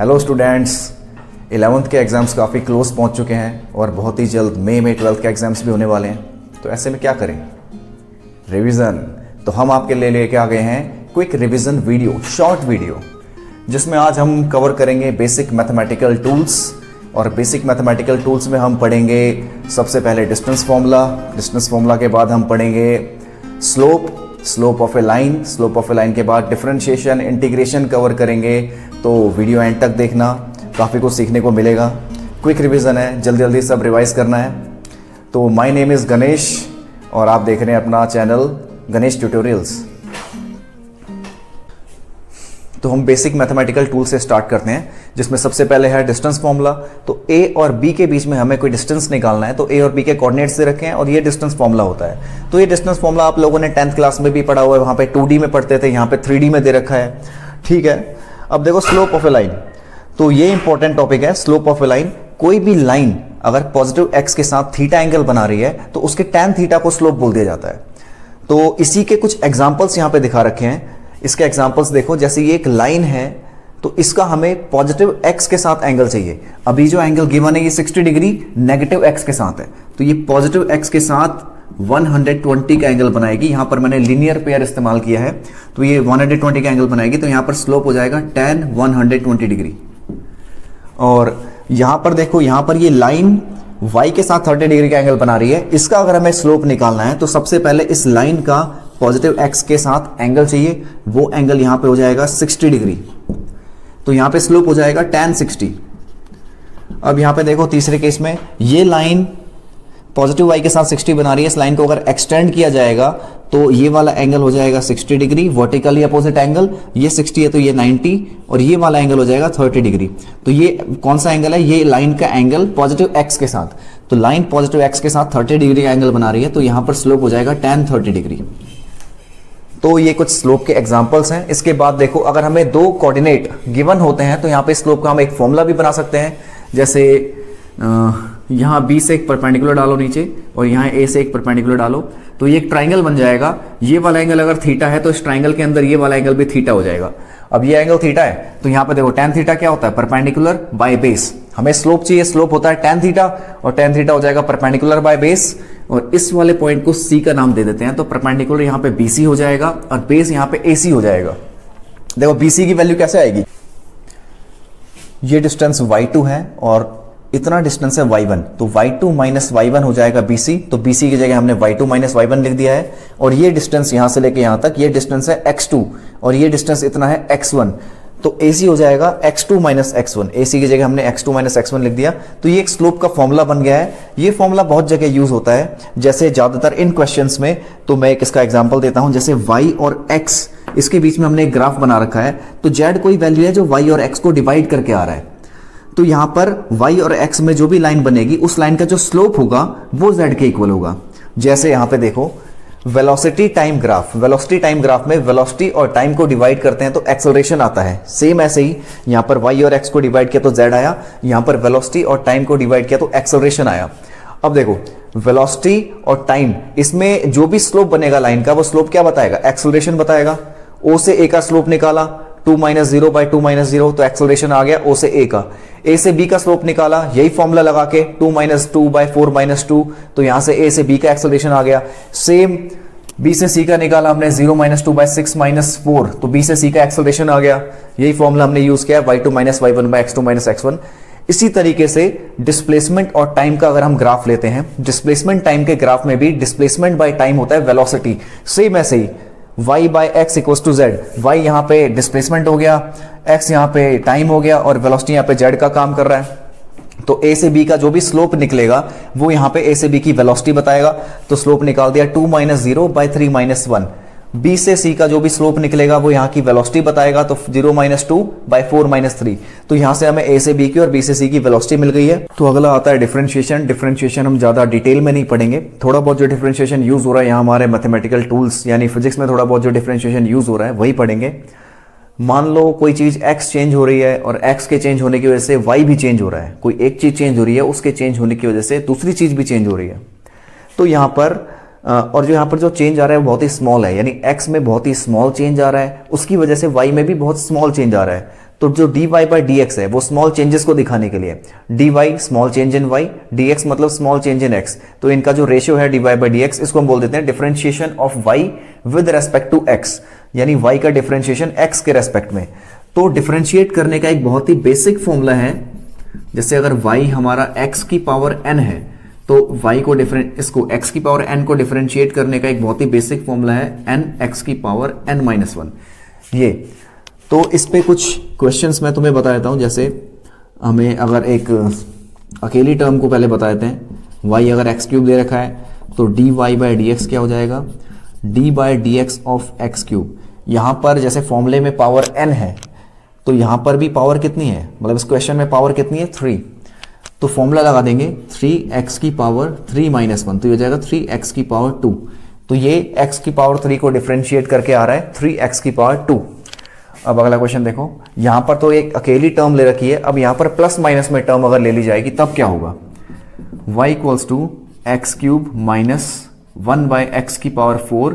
Hello students, 11th के exams काफ़ी close पहुंच चुके हैं और बहुत ही जल्द मई में 12th के एग्ज़ाम्स भी होने वाले हैं। तो ऐसे में क्या करें? रिवीजन। तो हम आपके लिए लेके आ गए हैं quick revision video, short video, जिसमें आज हम कवर करेंगे बेसिक मैथमेटिकल टूल्स। और बेसिक मैथमेटिकल टूल्स में हम पढ़ेंगे सबसे पहले डिस्टेंस फार्मूला के बाद हम पढ़ेंगे स्लोप ऑफ ए लाइन के बाद डिफरेंशिएशन, इंटीग्रेशन कवर करेंगे। तो वीडियो एंड तक देखना, काफ़ी कुछ सीखने को मिलेगा। क्विक रिवीजन है, जल्दी जल्दी सब रिवाइज करना है। तो माय नेम इज़ गणेश और आप देख रहे हैं अपना चैनल गणेश ट्यूटोरियल्स। तो हम बेसिक मैथमेटिकल टूल से स्टार्ट करते हैं, जिसमें सबसे पहले है डिस्टेंस फार्मूला। तो ए और बी के बीच में हमें कोई डिस्टेंस निकालना है, तो ए और बी के कोऑर्डिनेट्स दे रखे हैं और ये डिस्टेंस फार्मूला होता है। तो ये डिस्टेंस फार्मूला आप लोगों ने 10th क्लास में भी पढ़ा हुआ है, वहां पे 2D में पढ़ते थे, यहाँ पे 3D में दे रखा है। ठीक है, अब देखो स्लोप ऑफ ए लाइन। तो ये इंपॉर्टेंट टॉपिक है, स्लोप ऑफ ए लाइन। कोई भी लाइन अगर पॉजिटिव एक्स के साथ थीटा एंगल बना रही है तो उसके tan थीटा को स्लोप बोल दिया जाता है। तो इसी के कुछ एग्जाम्पल्स यहाँ पे दिखा रखे हैं। इसके एग्जाम्पल्स देखो, जैसे ये एक लाइन है तो इसका हमें पॉजिटिव एक्स के साथ एंगल चाहिए। अभी जो एंगल गिवन है ये 60 डिग्री नेगेटिव एक्स के साथ है, तो ये पॉजिटिव एक्स के साथ 120 का एंगल बनाएगी। यहां पर मैंने लीनियर पेयर इस्तेमाल किया है, तो ये 120 का एंगल बनाएगी। तो यहां पर स्लोप हो जाएगा tan 120 डिग्री। और यहां पर देखो, यहां पर ये लाइन y के साथ 30 डिग्री का एंगल बना रही है। इसका अगर हमें स्लोप निकालना है तो सबसे पहले इस लाइन का पॉजिटिव x के साथ एंगल चाहिए। वो एंगल यहां पे हो जाएगा 60 डिग्री, तो यहां पे स्लोप हो जाएगा tan 60। अब यहां पे देखो तीसरे केस में ये लाइन पॉजिटिव y के साथ 60 बना रही है। इस लाइन को अगर एक्सटेंड किया जाएगा तो ये वाला एंगल हो जाएगा 60 डिग्री, वर्टिकली अपोजिट एंगल। ये 60 है तो ये 90 और ये वाला एंगल हो जाएगा 30 डिग्री। तो ये कौन सा एंगल है? ये लाइन का एंगल पॉजिटिव x के साथ। तो लाइन पॉजिटिव x के साथ 30 डिग्री का एंगल बना रही है, तो यहां पर स्लोप हो जाएगा tan 30 डिग्री। तो ये कुछ स्लोप के एग्जांपल्स हैं। इसके बाद देखो, अगर हमें दो कोऑर्डिनेट गिवन होते हैं तो यहाँ पे स्लोप का हम एक फॉर्मूला भी बना सकते हैं। जैसे यहाँ B से एक परपेंडिकुलर डालो नीचे और यहाँ A से एक परपेंडिकुलर डालो, तो ये एक ट्राइंगल बन जाएगा। ये वाला एंगल अगर थीटा है तो इस ट्राइंगल के अंदर ये वाला एंगल भी थीटा हो जाएगा। अब ये एंगल थीटा है तो यहाँ पे देखो tan थीटा क्या होता है? Perpendicular by base. हमें स्लोप चाहिए, स्लोप होता है tan थीटा और tan थीटा हो जाएगा परपेंडिकुलर बाय बेस। और इस वाले पॉइंट को C का नाम दे देते हैं। तो परपेंडिकुलर यहाँ पे BC हो जाएगा और बेस यहाँ पे AC हो जाएगा। देखो BC की वैल्यू कैसे आएगी? ये डिस्टेंस y2 है और इतना डिस्टेंस है y1, तो y2 माइनस y1 हो जाएगा BC। तो BC की जगह हमने y2 माइनस y1 लिख दिया है। और ये डिस्टेंस यहां से लेके यहां तक ये डिस्टेंस है x2 और ये डिस्टेंस इतना है x1। तो AC हो जाएगा x2 माइनस x1। AC की जगह हमने x2 माइनस x1 लिख दिया। तो ये एक स्लोप का फॉर्मूला बन गया है। ये फॉर्मूला बहुत जगह यूज होता है, जैसे ज्यादातर इन क्वेश्चंस में। तो मैं एक इसका एग्जांपल देता हूं, जैसे y और x, इसके बीच में हमने एक ग्राफ बना रखा है। तो z कोई वैल्यू है जो y और x को डिवाइड करके आ रहा है। तो यहां पर y और x में जो भी लाइन बनेगी उस लाइन का जो स्लोप होगा वो z के इक्वल होगा। जैसे यहां पे देखो वेलोसिटी टाइम ग्राफ में वेलोसिटी और टाइम को डिवाइड करते हैं तो एक्सेलरेशन आता है। सेम ऐसे ही यहां पर y और x को डिवाइड किया तो z आया, यहां पर वेलोसिटी और टाइम को डिवाइड किया तो एक्सेलरेशन आया। अब देखो वेलोसिटी और टाइम, इसमें जो भी स्लोप बनेगा लाइन का वो स्लोप क्या बताएगा? एक्सेलरेशन बताएगा। O से A का स्लोप निकाला 2 माइनस 0 बाई 2 माइनस 0, तो एक्सेलरेशन आ गया O से A का। A से B का स्लोप निकाला, यही फॉर्मूला लगा के 2 माइनस 2 बाई 4 माइनस 2, तो यहां से A से B का एक्सेलरेशन आ गया। सेम B से C का निकाला हमने 0 माइनस 2 बाई 6 माइनस 4, तो B से C का एक्सेलरेशन आ गया। यही फॉर्मूला हमने यूज किया y2 minus y1 by x2 minus x1। इसी तरीके से डिस्प्लेसमेंट और टाइम का अगर हम ग्राफ लेते हैं, डिस्प्लेसमेंट टाइम के ग्राफ में भी डिस्प्लेसमेंट बाय टाइम होता है वेलोसिटी। सेम ऐसे ही y by x equals to z. y यहाँ पे डिस्प्लेसमेंट हो गया, x यहाँ पे टाइम हो गया और वेलोसिटी यहाँ पे z का काम कर रहा है। तो a से b का जो भी स्लोप निकलेगा वो यहाँ पे a से b की वेलोसिटी बताएगा। तो स्लोप निकाल दिया 2 माइनस 0 बाई 3 माइनस 1। b से c का जो भी स्लोप निकलेगा वो यहाँ की वेलोसिटी बताएगा। तो 0 माइनस 2 बाई 4 माइनस 3। तो यहाँ से हमें a से b की और b से c की वेलोसिटी मिल गई है। तो अगला आता है डिफरेंशिएशन हम ज्यादा डिटेल में नहीं पढ़ेंगे। थोड़ा बहुत जो डिफरेंशिएशन यूज हो रहा है यहाँ हमारे मैथमेटिकल टूल्स यानी फिजिक्स में थोड़ा बहुत जो डिफरेंशिएशन यूज हो रहा है वही पढ़ेंगे। मान लो कोई चीज x चेंज हो रही है और x के चेंज होने की वजह से y भी चेंज हो रहा है। कोई एक चीज चेंज हो रही है, उसके चेंज होने की वजह से दूसरी चीज भी चेंज हो रही है। तो यहाँ पर और जो यहाँ पर जो चेंज आ रहा है वो बहुत ही स्मॉल है, यानी x में बहुत ही स्मॉल चेंज आ रहा है, उसकी वजह से y में भी बहुत स्मॉल चेंज आ रहा है। तो जो dy बाई dx है वो स्मॉल चेंजेस को दिखाने के लिए, dy small change in y, dx मतलब स्मॉल चेंज इन x, तो इनका जो रेशियो है dy बाई dx, इसको हम बोल देते हैं differentiation of y with respect to x, यानी y का डिफरेंशिएशन x के रेस्पेक्ट में। तो डिफरेंशिएट करने का एक बहुत ही बेसिक फॉर्मूला है, जैसे अगर y हमारा x की पावर n है तो y को इसको x की पावर n को डिफरेंशिएट करने का एक बहुत ही बेसिक फॉर्मूला है n x की पावर n माइनस 1। ये तो इस पे कुछ क्वेश्चंस मैं तुम्हें बता देता हूं, जैसे हमें अगर एक अकेली टर्म को पहले बता देते हैं, y अगर x क्यूब दे रखा है तो dy बाई dx क्या हो जाएगा, d by dx of x cube. यहां पर जैसे फॉर्मूले में पावर n है तो यहां पर भी पावर कितनी है, मतलब इस क्वेश्चन में पावर कितनी है 3, तो फॉर्मूला लगा देंगे 3x की पावर 3 माइनस 1, तो ये हो जाएगा 3x की पावर 2। तो ये x की पावर 3 को डिफरेंशिएट करके आ रहा है 3x की पावर 2। अब अगला क्वेश्चन देखो, यहां पर तो एक अकेली टर्म ले रखी है, अब यहां पर प्लस माइनस में टर्म अगर ले ली जाएगी तब क्या होगा, y equals to x cube minus 1 by x की पावर 4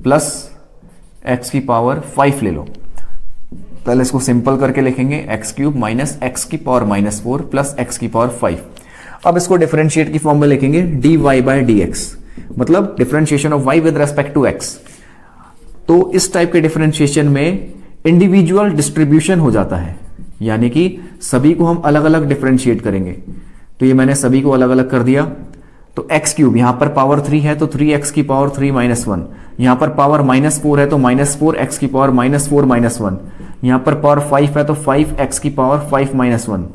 प्लस एक्स की पावर 5 ले लो। पहले इसको सिंपल करके लिखेंगे एक्स क्यूब माइनस एक्स की पावर माइनस 4 प्लस एक्स की पावर 5। अब इसको डिफरेंशिएट की फॉर्म में लिखेंगे dy बाई dx, मतलब differentiation of y with respect to x। तो इस टाइप के डिफरेंशिएशन में इंडिविजुअल डिस्ट्रीब्यूशन हो जाता है, यानी कि सभी को हम अलग अलग डिफरेंशिएट करेंगे। तो ये मैंने सभी को अलग अलग कर दिया, तो एक्स क्यूब यहां पर पावर 3 है तो 3x की पावर 3 माइनस 1, यहां पर पावर माइनस 4 है तो माइनस 4x की पावर माइनस 4 माइनस 1, यहां पर पावर 5 है तो 5x की पावर 5 माइनस 1,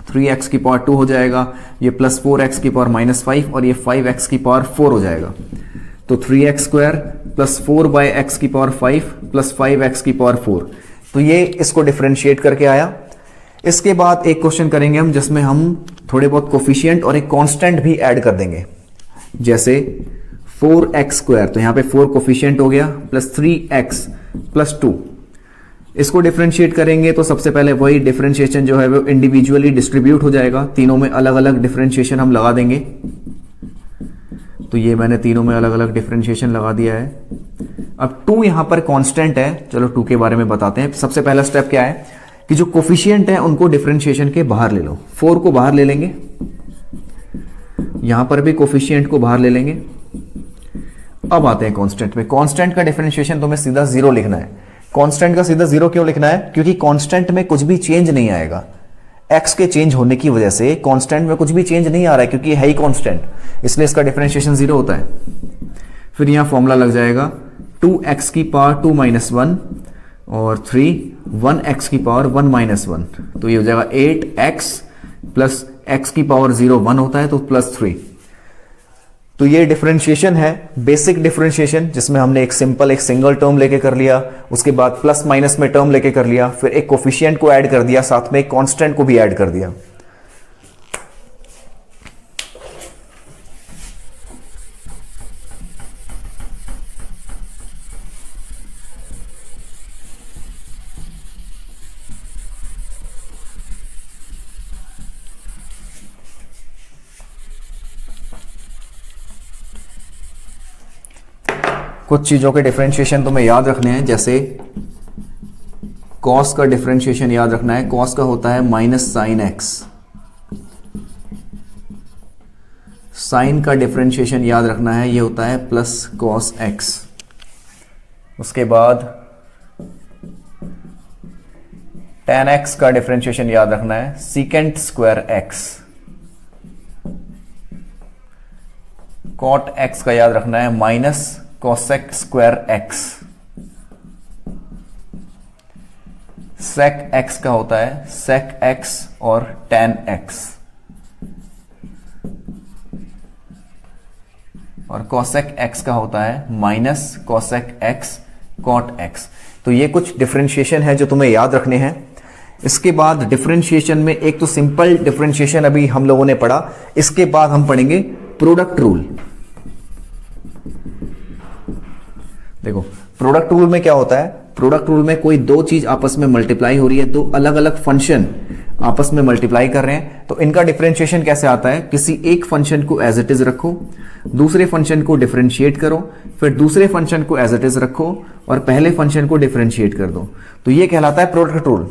3x की पावर 2 हो जाएगा, ये प्लस 4x की पावर माइनस 5 और ये 5x की पावर 4 हो जाएगा। तो 3x square plus 4 by x की पावर 5 प्लस 5x की पावर 4, तो ये इसको डिफरेंशिएट करके आया। इसके बाद एक क्वेश्चन करेंगे हम जिसमें हम थोड़े बहुत कोफिशिएंट और एक कांस्टेंट भी ऐड कर देंगे, जैसे 4x स्क्वायर, तो यहां पे 4 कोफिशिएंट हो गया, प्लस 3x प्लस 2। इसको डिफरेंशिएट करेंगे तो सबसे पहले वही डिफरेंशिएशन जो है वो इंडिविजुअली डिस्ट्रीब्यूट हो जाएगा, तीनों में अलग अलग डिफरेंशिएशन हम लगा देंगे। तो ये मैंने तीनों में अलग अलग डिफरेंशिएशन लगा दिया है। अब 2 यहां पर कांस्टेंट है, चलो 2 के बारे में बताते हैं। सबसे पहला स्टेप क्या है कि जो कोफिशिएंट है उनको डिफरेंशिएशन के बाहर ले लो, 4 को बाहर ले लेंगे, यहां पर भी कोफिशिएंट को बाहर ले लेंगे। अब आते हैं कांस्टेंट में। कांस्टेंट का डिफरेंशिएशन तुम्हें सीधा 0 लिखना है। कांस्टेंट का सीधा 0 क्यों लिखना है, क्योंकि कांस्टेंट में कुछ भी चेंज नहीं आएगा, x के चेंज होने की वजह से कांस्टेंट में कुछ भी चेंज नहीं आ रहा है, क्योंकि है ही कांस्टेंट, इसलिए इसका डिफरेंशिएशन 0 होता है। फिर यहां फॉर्मूला लग जाएगा 2x की पावर 2 माइनस 1 और 1x की पावर 1 माइनस 1, तो ये हो जाएगा 8x प्लस x की पावर 0 1 होता है तो प्लस 3। तो ये डिफरेंशिएशन है, बेसिक डिफरेंशिएशन, जिसमें हमने एक सिंपल एक सिंगल टर्म लेके कर लिया, उसके बाद प्लस माइनस में टर्म लेके कर लिया, फिर एक कोफिशिएंट को ऐड कर दिया, साथ में एक कांस्टेंट को भी ऐड कर दिया। कुछ चीजों के डिफरेंशिएशन तुम्हें याद रखने हैं, जैसे कॉस का डिफरेंशिएशन याद रखना है। कॉस का होता है माइनस साइन एक्स। साइन का डिफरेंशिएशन याद रखना है, ये होता है प्लस कॉस एक्स। उसके बाद टेन एक्स का डिफरेंशिएशन याद रखना है, secant square x. Cot x का याद रखना है, minus cosec square x. Sec x का होता है सेक एक्स और टेन एक्स, और कोसेक एक्स का होता है minus cosec x cot x. तो ये कुछ डिफरेंशिएशन है जो तुम्हें याद रखने हैं। इसके बाद डिफरेंशिएशन में एक तो सिंपल डिफरेंशिएशन अभी हम लोगों ने पढ़ा, इसके बाद हम पढ़ेंगे प्रोडक्ट रूल। देखो प्रोडक्ट रूल में क्या होता है, प्रोडक्ट रूल में कोई दो चीज आपस में मल्टीप्लाई हो रही है, दो अलग अलग फंक्शन आपस में मल्टीप्लाई कर रहे हैं, तो इनका डिफरेंशिएशन कैसे आता है, किसी एक फंक्शन को एज इट इज रखो, दूसरे फंक्शन को डिफरेंशिएट करो, फिर दूसरे फंक्शन को एज इट इज रखो और पहले फंक्शन को डिफरेंशिएट कर दो, तो ये कहलाता है प्रोडक्ट रूल।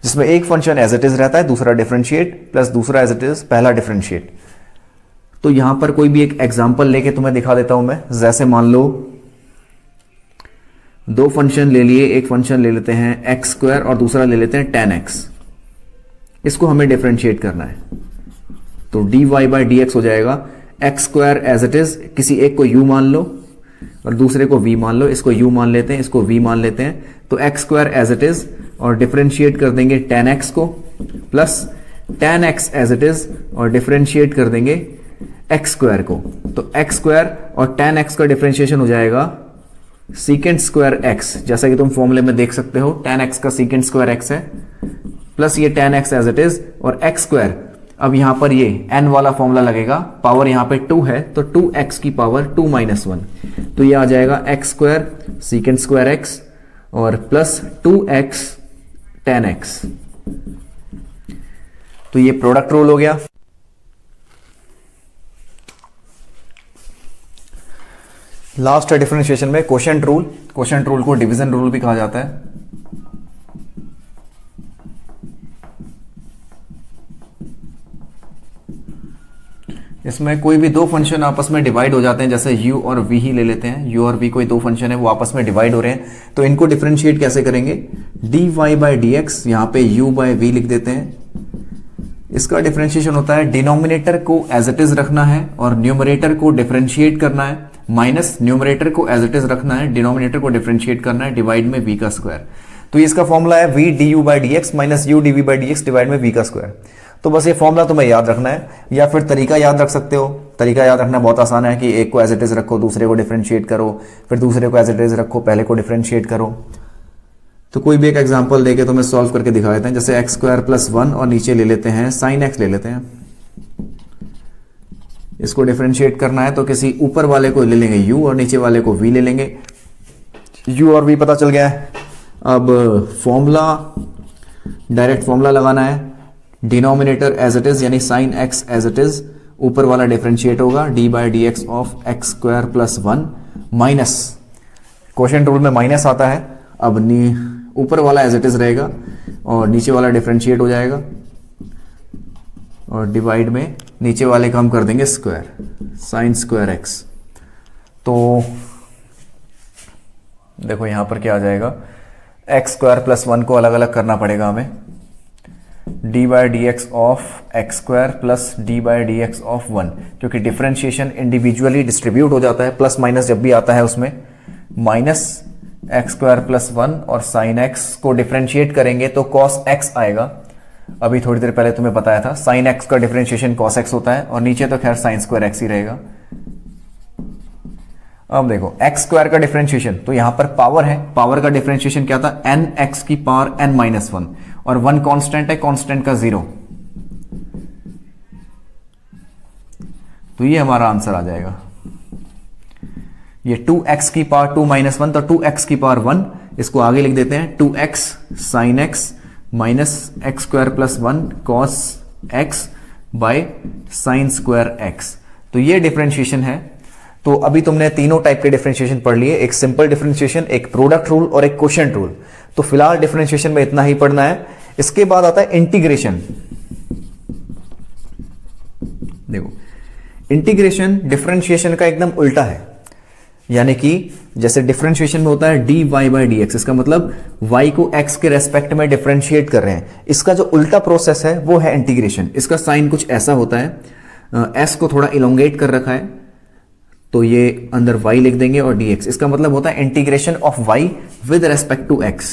जिसमें एक फंक्शन एज इट इज रहता है, दूसरा डिफरेंशिएट, प्लस दूसरा एज इट इज, पहला डिफरेंशिएट। तो यहां पर कोई भी एक एग्जांपल लेके तुम्हें दिखा देता हूं मैं। जैसे मान लो दो फंक्शन ले लिए, एक फंक्शन ले लेते हैं एक्स स्क्वायर और दूसरा ले लेते हैं tan x। इसको हमें डिफरेंशिएट करना है, तो dy बाई डी एक्स हो जाएगा x square as it is, किसी एक को u मान लो और दूसरे को v मान लो। इसको u मान लेते हैं, इसको v मान लेते हैं, तो x square as it is और डिफरेंशिएट कर देंगे tan x को, plus tan x as it is और डिफरेंशिएट कर देंगे एक्स स्क्वायर को। तो एक्स स्क्वायर और tan x का डिफरेंशिएशन हो जाएगा सीकेंट स्क्वायर x, जैसा कि तुम फॉर्मूले में देख सकते हो tan x का सीकेंट स्क्वायर x है, प्लस ये tan x as it is और एक्स स्क्वायर। अब यहां पर ये n वाला फॉर्मूला लगेगा, पावर यहां पे 2 है तो 2x की पावर 2 माइनस 1, तो ये आ जाएगा x square secant square x और प्लस 2x tan x। तो ये प्रोडक्ट रूल हो गया। लास्ट है डिफरेंशिएशन में क्वोशिएंट रूल। क्वोशिएंट रूल को डिवीजन रूल भी कहा जाता है। इसमें कोई भी दो फंक्शन आपस में डिवाइड हो जाते हैं, जैसे u और v ही ले लेते हैं। u और v कोई दो फंक्शन है, वो आपस में डिवाइड हो रहे हैं, तो इनको डिफरेंशिएट कैसे करेंगे? dy बाई डी एक्स, यहां पे u बाई v लिख देते हैं। इसका डिफरेंशिएशन होता है डिनोमिनेटर को एज इट इज रखना है और न्यूमरेटर को डिफरेंशिएट करना है, माइनस न्यूमरेटर को एज इट इज रखना है, डिनोमिनेटर को डिफरेंशिएट करना है, डिवाइड में v का स्क्वायर। तो ये इसका फॉर्मूला है v du by d x minus u dv by d x divide में v का स्क्वायर। तो बस ये फॉर्मूला तुम्हें याद रखना है, या फिर तरीका याद रख सकते हो। तरीका याद रखना बहुत आसान है कि एक को एज इट इज रखो, दूसरे को डिफरेंशिएट करो, फिर दूसरे को एज इट इज रखो, पहले को डिफरेंशिएट करो। तो कोई भी एक एग्जांपल देके तुम्हें सॉल्व करके दिखा देते हैं। जैसे एक्स स्क्वायर प्लस 1 और नीचे ले लेते हैं साइन एक्स ले लेते हैं। इसको डिफरेंशिएट करना है तो किसी ऊपर वाले को ले लेंगे u और नीचे वाले को v ले लेंगे। u और v पता चल गया है। अब फॉर्मूला, डायरेक्ट फॉर्मूला लगाना है। डिनोमिनेटर एज इट इज यानी sine x as it is, ऊपर वाला डिफरेंशिएट होगा d by d x of x square plus 1 minus, quotient rule में माइनस आता है। अब ऊपर वाला एज इट इज रहेगा और नीचे वाला डिफरेंशिएट हो जाएगा और डिवाइड में नीचे वाले का हम कर देंगे स्क्वायर, साइन स्क्वायर एक्स। तो देखो यहां पर क्या आ जाएगा, एक्स स्क्वायर प्लस 1 को अलग अलग करना पड़ेगा हमें, D by d x of x square plus D by d x of 1, क्योंकि डिफरेंशिएशन इंडिविजुअली डिस्ट्रीब्यूट हो जाता है, प्लस माइनस जब भी आता है उसमें, माइनस एक्स स्क्वायर प्लस 1 और साइन एक्स को डिफरेंशिएट करेंगे तो कॉस एक्स आएगा। अभी थोड़ी देर पहले तुम्हें बताया था साइन एक्स का डिफरेंशिएशन कॉस एक्स होता है, और नीचे तो खैर साइन स्क्वायर एक्स ही रहेगा। अब देखो एक्स स्क्वायर का डिफरेंशिएशन, तो यहां पर पावर है, पावर का डिफरेंशिएशन क्या था, एन एक्स की पावर एन माइनस 1, और 1 कांस्टेंट है, कांस्टेंट का 0, तो ये हमारा आंसर आ जाएगा। ये 2x की पावर 2 माइनस 1, तो 2x की पावर 1, इसको आगे लिख देते हैं 2x sine x minus x square plus 1 cos x by sine square x. तो ये डिफरेंशिएशन है। तो अभी तुमने तीनों टाइप के डिफरेंशिएशन पढ़ लिए, एक सिंपल डिफरेंशिएशन, एक प्रोडक्ट रूल और एक क्वोशिएंट रूल। तो फिलहाल डिफरेंशिएशन में इतना ही पढ़ना है। इसके बाद आता है इंटीग्रेशन। देखो इंटीग्रेशन डिफरेंशिएशन का एकदम उल्टा है, यानी कि जैसे डिफरेंशिएशन में होता है dy बाई डी एक्स, इसका मतलब y को x के रेस्पेक्ट में डिफरेंशिएट कर रहे हैं। इसका जो उल्टा प्रोसेस है वो है इंटीग्रेशन। इसका साइन कुछ ऐसा होता है, s को थोड़ा इलोंगेट कर रखा है, तो ये अंदर y लिख देंगे और dx, इसका मतलब होता है integration of y with respect to x।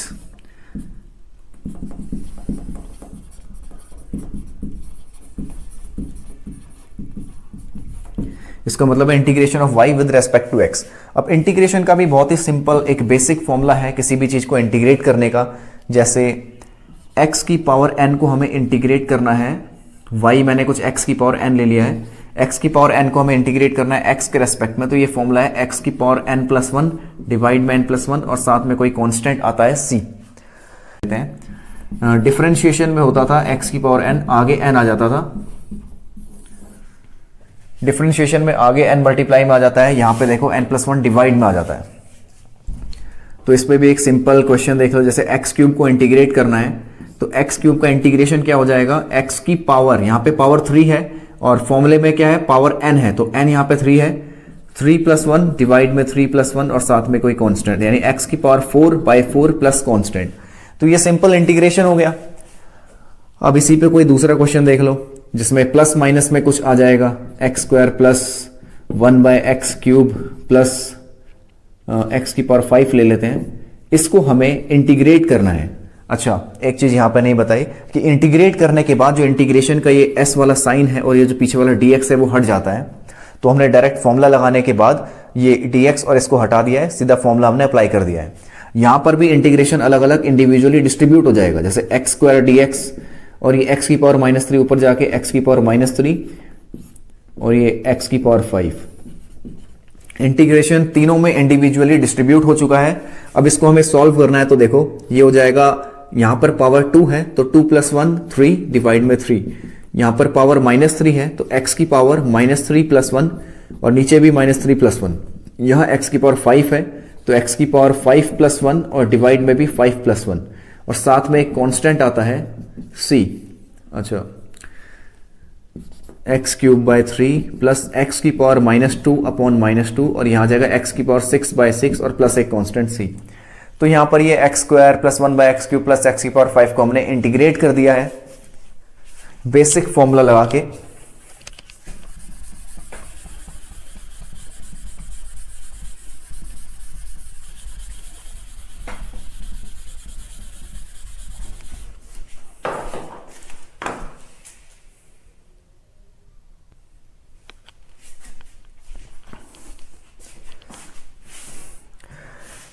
इसका मतलब है integration of y with respect to x। अब इंटीग्रेशन का भी बहुत ही सिंपल एक बेसिक फॉर्मूला है किसी भी चीज को इंटीग्रेट करने का। जैसे x की पावर n को हमें इंटीग्रेट करना है, y मैंने कुछ x की पावर n ले लिया है, x की पावर n को हमें इंटीग्रेट करना है x के रेस्पेक्ट में, तो ये फॉर्मूला है x की पावर n प्लस 1 डिवाइड में n प्लस 1 और साथ में कोई कांस्टेंट आता है c। डिफरेंशिएशन में होता था x की पावर n, आगे n आ जाता था, डिफरेंशिएशन में आगे n मल्टीप्लाई में आ जाता है, यहां पे देखो n प्लस 1 डिवाइड में आ जाता है। तो इस पे भी एक सिंपल क्वेश्चन देख लो, जैसे x क्यूब को इंटीग्रेट करना है तो एक्स क्यूब का इंटीग्रेशन क्या हो जाएगा, एक्स की पावर, यहाँ पे पावर 3 है और फॉर्मूले में क्या है, पावर n है, तो n यहाँ पे 3 है, 3 + 1 डिवाइड में 3 + 1 और साथ में कोई कांस्टेंट, यानी x की पावर 4/4 प्लस कांस्टेंट। तो ये सिंपल इंटीग्रेशन हो गया। अब इसी पे कोई दूसरा क्वेश्चन देख लो जिसमें प्लस माइनस में कुछ आ जाएगा, x² plus 1/x³ plus x की पावर 5 ले लेते हैं, इसको हमें इंटीग्रेट करना है। अच्छा, एक चीज यहां पे नहीं बताई कि इंटीग्रेट करने के बाद जो इंटीग्रेशन का ये s वाला साइन है और ये जो पीछे वाला dx है वो हट जाता है। तो हमने डायरेक्ट फॉर्मूला लगाने के बाद ये dx और इसको हटा दिया है, सीधा फॉर्मूला हमने अप्लाई कर दिया है। यहां पर भी इंटीग्रेशन अलग अलग इंडिविजुअली डिस्ट्रीब्यूट हो जाएगा, जैसे x² dx और ये x की पावर -3 ऊपर जाके x की पावर -3 और ये x की पावर 5। इंटीग्रेशन तीनों में इंडिविजुअली डिस्ट्रीब्यूट हो चुका है। अब इसको हमें सॉल्व करना है, तो देखो ये हो जाएगा, यहां पर पावर 2 है तो 2 + 1 3 डिवाइड में 3, यहां पर पावर -3 है तो x की पावर -3 + 1 और नीचे भी -3 + 1, यहां x की पावर 5 है तो x की पावर 5 + 1 और डिवाइड में भी 5 + 1 और साथ में एक कांस्टेंट आता है c। अच्छा, x³/3 प्लस x की पावर -2/-2 और यहां आ जाएगा x की पावर 6/6 और प्लस एक कांस्टेंट c। तो यहां पर ये x² plus 1/x³ plus x की पावर 5 को हमने इंटीग्रेट कर दिया है बेसिक फॉर्मूला लगा के।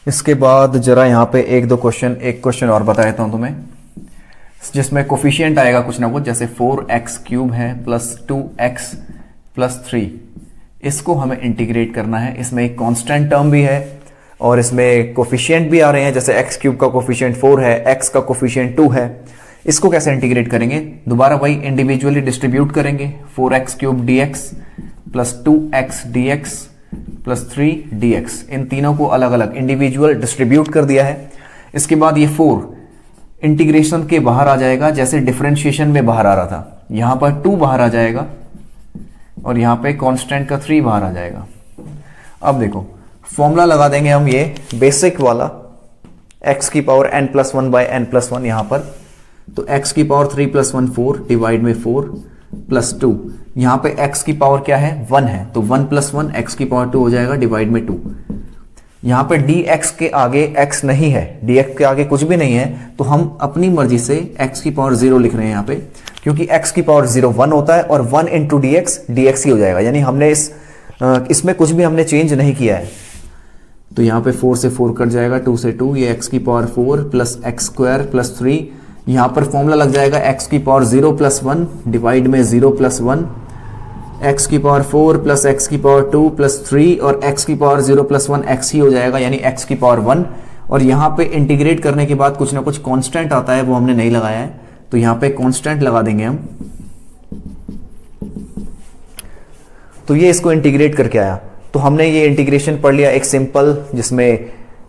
इसके बाद जरा यहाँ पे एक क्वेश्चन और बता देता हूँ तुम्हें, जिसमें कोफिशिएंट आएगा कुछ ना कुछ, जैसे 4x³ है प्लस 2x प्लस 3, इसको हमें इंटीग्रेट करना है। इसमें एक कांस्टेंट टर्म भी है और इसमें कोफिशिएंट भी आ रहे हैं, जैसे x³ का कोफिशिएंट 4 है, x का कोफिशिएंट 2 है। इसको कैसे इंटीग्रेट करेंगे, दोबारा वही इंडिविजुअली डिस्ट्रीब्यूट करेंगे, 4x³ dx plus 2x dx plus 3 dx, इन तीनों को अलग अलग इंडिविजुअल डिस्ट्रीब्यूट कर दिया है। इसके बाद ये 4 इंटीग्रेशन के बाहर आ जाएगा, जैसे डिफरेंशिएशन में बाहर आ रहा था, यहां पर 2 बाहर आ जाएगा और यहां पे कांस्टेंट का 3 बाहर आ जाएगा। अब देखो फॉर्मूला लगा देंगे हम ये बेसिक वाला, x की पावर n+1/n+1 यहां पर, तो x की पावर 3 + 1 4 डिवाइड में 4 प्लस 2, यहां पे x की पावर क्या है 1 है तो 1 + 1 x की पावर 2 हो जाएगा डिवाइड में 2। यहां पे dx के आगे x नहीं है, dx के आगे कुछ भी नहीं है, तो हम अपनी मर्जी से x की पावर 0 लिख रहे हैं यहां पे, क्योंकि x की पावर 0 1 होता है और 1 × dx dx ही हो जाएगा, यानी हमने इसमें कुछ भी हमने चेंज नहीं किया है। तो यहां पे 4 से 4 कट जाएगा, 2 से 2, ये x की पावर 4 प्लस x² प्लस 3, यहां पर फॉर्मूला लग जाएगा x की पावर 0 + 1 डिवाइड में 0 + 1, x की पावर 4 प्लस x की पावर 2 प्लस 3 और x की पावर 0 + 1 x ही हो जाएगा, यानी x की पावर 1। और यहां पे इंटीग्रेट करने के बाद कुछ ना कुछ कांस्टेंट आता है, वो हमने नहीं लगाया है, तो यहां पे कांस्टेंट लगा देंगे हम। तो ये इसको इंटीग्रेट करके आया, तो हमने ये इंटीग्रेशन पढ़ लिया एक सिंपल, जिसमें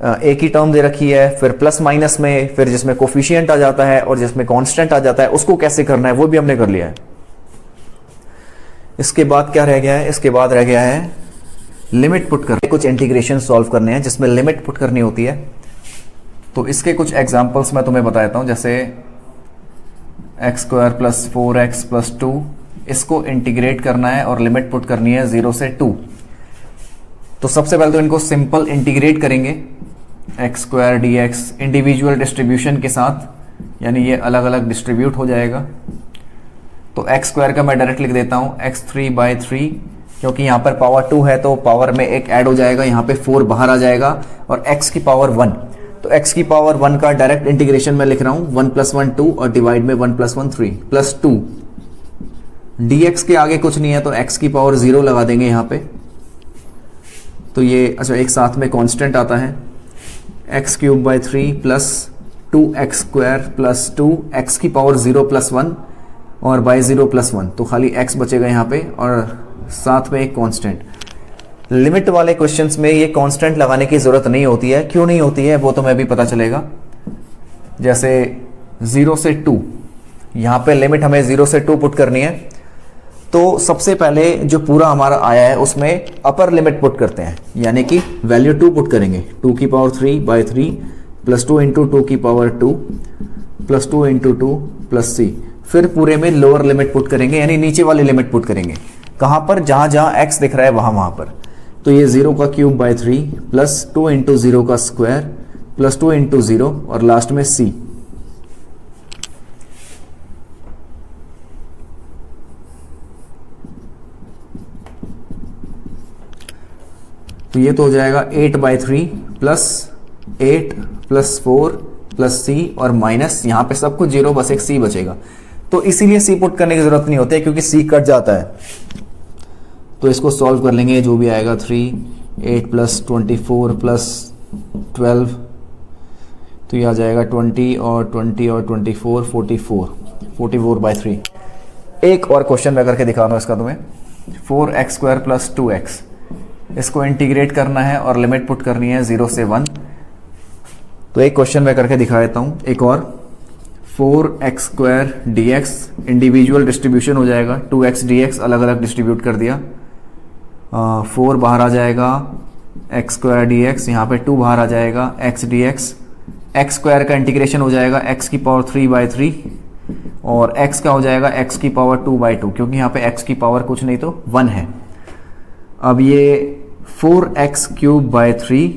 एक ही टर्म दे रखी है, फिर प्लस माइनस में, फिर जिसमें कोफिशिएंट आ जाता है और जिसमें कांस्टेंट आ जाता है, उसको कैसे करना है वो भी हमने कर लिया है। इसके बाद क्या रह गया है, इसके बाद रह गया है लिमिट पुट करना। कुछ इंटीग्रेशन सॉल्व करने हैं जिसमें लिमिट पुट करनी होती है, तो इसके कुछ एग्जांपल्स मैं तुम्हें बता देता हूं, जैसे x² प्लस 4x प्लस 2, इसको इंटीग्रेट करना है और लिमिट पुट करनी है 0 से 2। तो सबसे पहले तो इनको सिंपल इंटीग्रेट करेंगे, x² dx इंडिविजुअल डिस्ट्रीब्यूशन के साथ, यानी ये अलग अलग डिस्ट्रीब्यूट हो जाएगा। तो x² का मैं डायरेक्ट लिख देता हूं x3/3, क्योंकि यहां पर पावर 2 है तो पावर में एक ऐड हो जाएगा, यहां पे 4 बाहर आ जाएगा, और x की पावर 1, तो x की पावर 1 का डायरेक्ट इंटीग्रेशन मैं लिख रहा हूं 1 + 1 2 और डिवाइड में 1 + 1 3 प्लस 2, dx के आगे कुछ नहीं है तो x की पावर 0 लगा देंगे यहां पे। तो ये अच्छा एक साथ में कांस्टेंट आता है x³/3 plus 2x² plus 2 x की पावर 0 + 1 और बाय 0 + 1, तो खाली x बचेगा यहाँ पे और साथ में एक कांस्टेंट। लिमिट वाले क्वेश्चंस में ये कांस्टेंट लगाने की जरूरत नहीं होती है, क्यों नहीं होती है वो तो मैं भी पता चलेगा। जैसे 0 से 2, यहाँ पे लिमिट हमें 0 से 2 पुट करनी है। तो सबसे पहले जो पूरा हमारा आया है उसमें अपर लिमिट पुट करते हैं, यानी कि वैल्यू 2 पुट करेंगे, 2 की पावर 3/3 प्लस 2 इंटू 2 की power 2 plus 2 into 2 plus c। फिर पूरे में लोअर लिमिट पुट करेंगे, यानी नीचे वाली लिमिट पुट करेंगे। कहाँ पर? जहाँ जहाँ x दिख रहा है वहाँ पर। तो ये 0 का क्यूब बाय 3 प्लस 2 इंटू 0 का स्क्वायर प्लस 2 इंटू 0 और लास्ट में c। तो ये तो हो जाएगा 8/3 प्लस 8 प्लस 4 प्लस c और माइनस यहाँ पे सब कुछ 0, बस एक c बचेगा। तो इसीलिए c पुट करने की जरूरत नहीं होती है क्योंकि c कट जाता है। तो इसको सॉल्व कर लेंगे, जो भी आएगा 3, 8 प्लस 24 प्लस 12, तो ये आ जाएगा 20 और 20 और 24 44/3। एक और क्वेश्चन मैं करके दिखा रहा हूँ इसका तुम्हें। 4x² प्लस 2x, इसको इंटीग्रेट करना है और लिमिट पुट करनी है 0 से 1। तो एक क्वेश्चन मैं करके दिखा देता हूँ एक और। 4x² dx इंडिविजुअल डिस्ट्रीब्यूशन हो जाएगा, 2x dx अलग अलग डिस्ट्रीब्यूट कर दिया। 4 बाहर आ जाएगा, x² dx, यहाँ पे 2 बाहर आ जाएगा, x dx। x² का इंटीग्रेशन हो जाएगा x की पावर 3/3 और x का हो जाएगा x की पावर 2/2, क्योंकि यहाँ पे x की पावर कुछ नहीं तो 1 है। अब ये 4x³ 3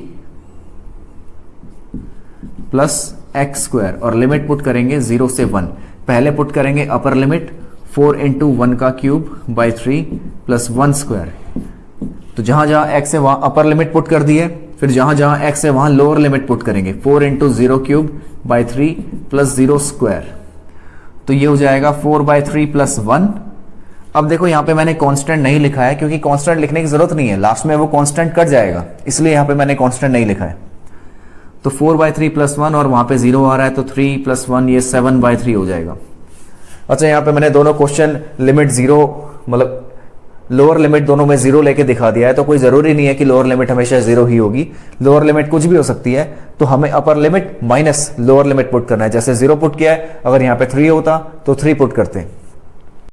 प्लस x² और लिमिट पुट करेंगे 0 से 1। पहले पुट करेंगे अपर लिमिट 4 इंटू 1 का क्यूब बाई 3 प्लस 1²। तो जहां जहां x है वहां अपर लिमिट पुट कर दिए, फिर जहां जहां x है वहां लोअर लिमिट पुट करेंगे, 4 इंटू 0 क्यूब बाई 3 प्लस 0²। तो ये हो जाएगा 4/3 प्लस 1। अब देखो यहाँ पे मैंने कांस्टेंट नहीं लिखा है क्योंकि कांस्टेंट लिखने की जरूरत नहीं है, लास्ट में वो कांस्टेंट कट जाएगा, इसलिए यहाँ पे मैंने कांस्टेंट नहीं लिखा है। तो 4/3 प्लस 1 और वहां पे 0 आ रहा है तो 3 प्लस 1 ये 7/3 हो जाएगा। अच्छा, यहाँ पे मैंने दोनों क्वेश्चन लिमिट 0 मतलब लोअर लिमिट दोनों में 0 लेके दिखा दिया है। तो कोई जरूरी नहीं है कि लोअर लिमिट हमेशा 0 ही होगी, लोअर लिमिट कुछ भी हो सकती है। तो हमें upper limit minus lower limit put करना है। जैसे 0 पुट किया है, अगर यहाँ पे 3 होता तो 3 पुट करते हैं।